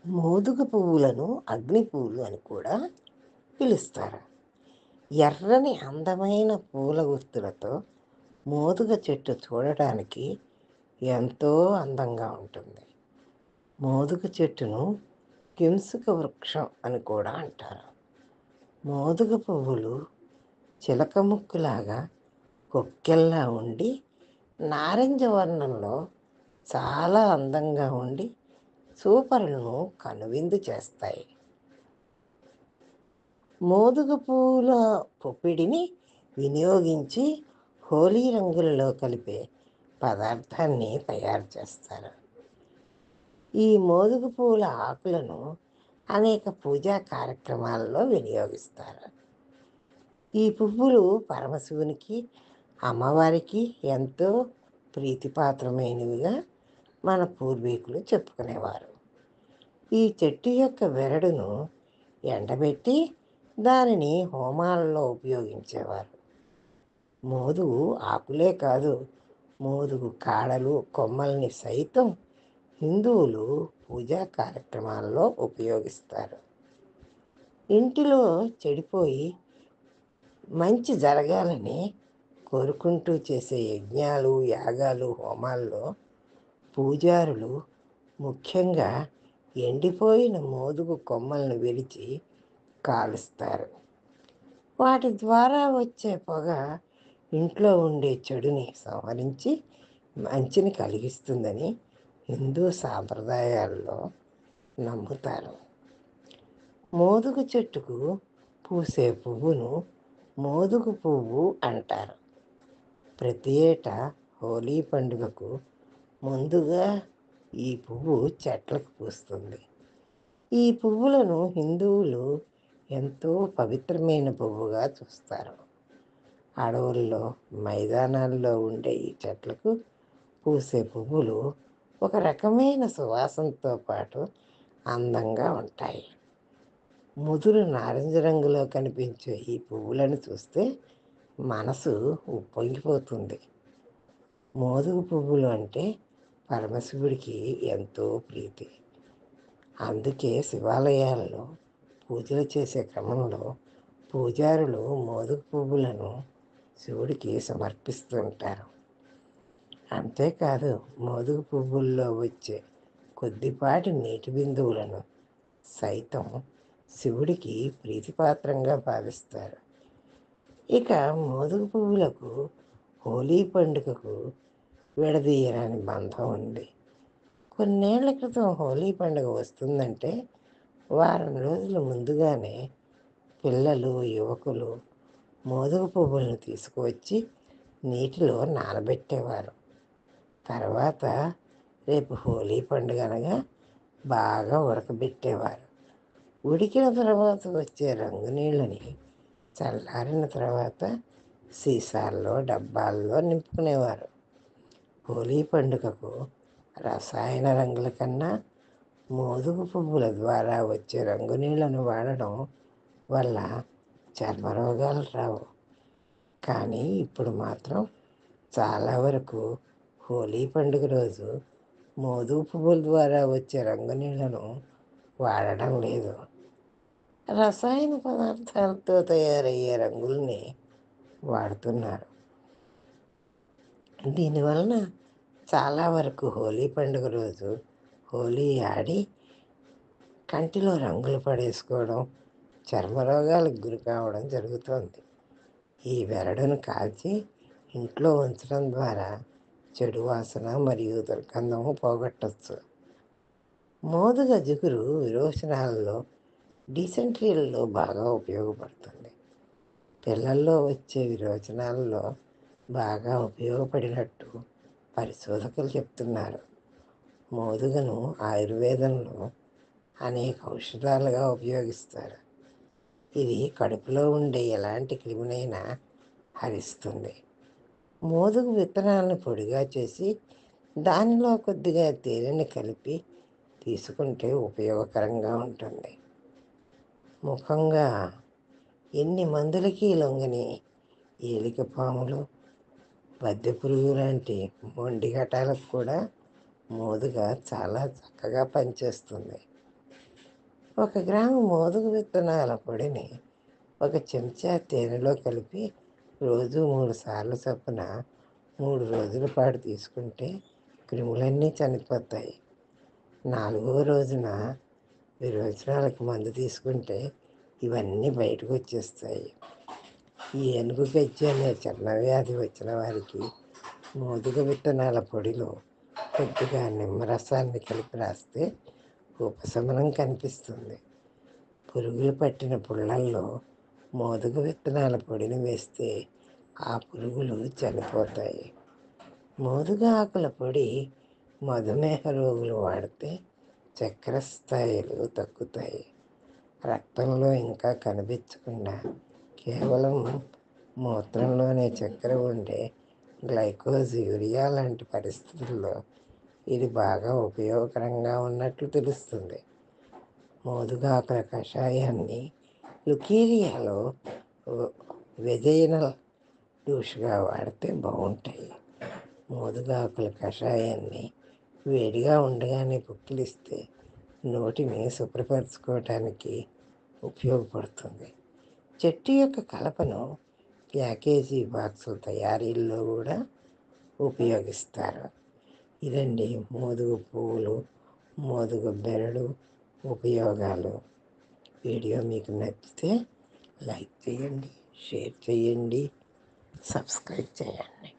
మోదుగ పువ్వులను అగ్ని పువ్వులు అని కూడా పిలుస్తారు. ఎర్రని అందమైన పూల గుర్తులతో మోదుగ చెట్టు చూడటానికి ఎంతో అందంగా ఉంటుంది. మోదుగ చెట్టును కింసుక వృక్షం అని కూడా అంటారు. మోదుగ పువ్వులు చిలక ముక్కులాగా కొక్కెల్లా ఉండి నారింజ వర్ణంలో చాలా అందంగా ఉండి చూపరులను కనువిందు చేస్తాయి. మోదుగ పువ్వుల పొప్పిడిని వినియోగించి హోలీ రంగులలో కలిపే పదార్థాన్ని తయారు చేస్తారు. ఈ మోదుగ పువ్వుల ఆకులను అనేక పూజా కార్యక్రమాలలో వినియోగిస్తారు. ఈ పువ్వులు పరమశివునికి, అమ్మవారికి ఎంతో ప్రీతిపాత్రమైనవిగా మన పూర్వీకులు చెప్పుకునేవారు. ఈ చెట్టు యొక్క వెరడును ఎండబెట్టి దానిని హోమాలలో ఉపయోగించేవారు. మోదుగు ఆకులే కాదు, మోదుగు కాడలు, కొమ్మల్ని సైతం హిందువులు పూజా కార్యక్రమాల్లో ఉపయోగిస్తారు. ఇంటిలో చెడిపోయి మంచి జరగాలని కోరుకుంటూ చేసే యజ్ఞాలు, యాగాలు, హోమాల్లో పూజారులు ముఖ్యంగా ఎండిపోయిన మోదుగు కొమ్మలను విరిచి కాలుస్తారు. వాటి ద్వారా వచ్చే పొగ ఇంట్లో ఉండే చెడుని సంహరించి మంచిని కలిగిస్తుందని హిందూ సాంప్రదాయాల్లో నమ్ముతారు. మోదుగు చెట్టుకు పూసే పువ్వును మోదుగు పువ్వు అంటారు. ప్రతి ఏటా హోలీ పండుగకు ముందుగా ఈ పువ్వు చెట్లకు పూస్తుంది. ఈ పువ్వులను హిందువులు ఎంతో పవిత్రమైన పువ్వుగా చూస్తారు. అడవుల్లో, మైదానాల్లో ఉండే ఈ చెట్లకు పూసే పువ్వులు ఒక రకమైన సువాసనతో పాటు అందంగా ఉంటాయి. ముదురు నారింజ రంగులో కనిపించే ఈ పువ్వులను చూస్తే మనసు ఉప్పొంగిపోతుంది. మోదుగు పువ్వులు అంటే పరమశివుడికి ఎంతో ప్రీతి. అందుకే శివాలయాల్లో పూజలు చేసే క్రమంలో పూజారులు మోదుగు పువ్వులను శివుడికి సమర్పిస్తుంటారు. అంతేకాదు, మోదుగు పువ్వుల్లో వచ్చే కొద్దిపాటి నీటి బిందువులను సైతం శివుడికి ప్రీతిపాత్రంగా భావిస్తారు. ఇక మోదుగు పువ్వులకు హోలీ పండుగకు విడదీయరాని బంధం ఉంది. కొన్నేళ్ల క్రితం హోలీ పండుగ వస్తుందంటే వారం రోజుల ముందుగానే పిల్లలు, యువకులు మోదుగు పువ్వులను తీసుకువచ్చి నీటిలో నానబెట్టేవారు. తర్వాత రేపు హోలీ పండుగ అనగా బాగా ఉడకబెట్టేవారు. ఉడికిన తర్వాత వచ్చే రంగు నీళ్ళని చల్లారిన తర్వాత సీసాల్లో, డబ్బాల్లో నింపుకునేవారు. హోలీ పండుగకు రసాయన రంగుల కన్నా మోదుగు పువ్వుల ద్వారా వచ్చే రంగు నీళ్లను వాడడం వల్ల చర్మరోగాలు రావు. కానీ ఇప్పుడు మాత్రం చాలా వరకు హోలీ పండుగ రోజు మోదుగు పువ్వుల ద్వారా వచ్చే రంగు నీళ్లను వాడడం లేదు. రసాయన పదార్థాలతో తయారయ్యే రంగుల్ని వాడుతున్నారు. దీనివలన చాలా వరకు హోలీ పండుగ రోజు హోలీ ఆడి కంటిలో రంగులు పడేసుకోవడం, చర్మరోగాలకు గురి కావడం జరుగుతుంది. ఈ వెరడును కాల్చి ఇంట్లో ఉంచడం ద్వారా చెడు వాసన మరియు దుర్గంధము పోగొట్టవచ్చు. మోదుగ జిగురు విరోచనాలలో, డిసెంట్రీలలో బాగా ఉపయోగపడుతుంది. పిల్లల్లో వచ్చే విరోచనాలలో బాగా ఉపయోగపడినట్టు పరిశోధకులు చెప్తున్నారు. మోదుగను ఆయుర్వేదంలో అనేక ఔషధాలుగా ఉపయోగిస్తారు. ఇది కడుపులో ఉండే ఎలాంటి క్రిమినైనా హరిస్తుంది. మోదుగు విత్తనాలను పొడిగా చేసి దానిలో కొద్దిగా తేనెని కలిపి తీసుకుంటే ఉపయోగకరంగా ఉంటుంది. ముఖంగా ఎన్ని మందులకి లొంగని ఏలికపాములు, బద్దెపురుగు లాంటి మొండి ఘటాలకు కూడా మోదుగ చాలా చక్కగా పనిచేస్తుంది. 1 గ్రాము మోదుగు విత్తనాల పొడిని 1 చెంచా తేనెలో కలిపి రోజు 3 సార్లు చొప్పున 3 రోజుల పాటు తీసుకుంటే క్రిములన్నీ చనిపోతాయి. 4వ రోజున విరోచనాలకు మందు తీసుకుంటే ఇవన్నీ బయటకు వచ్చేస్తాయి. ఈ ఏనుగు గజ్జి అనే చర్మవ్యాధి వచ్చిన వారికి మోదుగ విత్తనాల పొడిలో కొద్దిగా నిమ్మరసాన్ని కలిపి రాస్తే ఉపశమనం కనిపిస్తుంది. పురుగులు పట్టిన పుళ్ళల్లో మోదుగ విత్తనాల పొడిని వేస్తే ఆ పురుగులు చనిపోతాయి. మోదుగ ఆకుల పొడి మధుమేహ రోగులు వాడితే చక్కెర స్థాయిలు తగ్గుతాయి. రక్తంలో ఇంకా కనిపించకుండా కేవలం మూత్రంలోనే చక్కెర ఉండే గ్లైకోజ్, యూరియా లాంటి పరిస్థితుల్లో ఇది బాగా ఉపయోగకరంగా ఉన్నట్లు తెలుస్తుంది. మోదుగాకుల కషాయాన్ని లుకీరియాలో వెజైనల్ డూష్గా వాడితే బాగుంటాయి. మోదుగాకుల కషాయాన్ని వేడిగా ఉండగానే పుక్కిలిస్తే నోటిని శుభ్రపరచుకోవటానికి ఉపయోగపడుతుంది. చెట్టు యొక్క కలపను ప్యాకేజీ బాక్సుల తయారీల్లో కూడా ఉపయోగిస్తారు. ఇదండి మోదుగు పువ్వులు, మోదుగు బెరడు ఉపయోగాలు. వీడియో మీకు నచ్చితే లైక్ చేయండి, షేర్ చేయండి, సబ్స్క్రైబ్ చేయండి.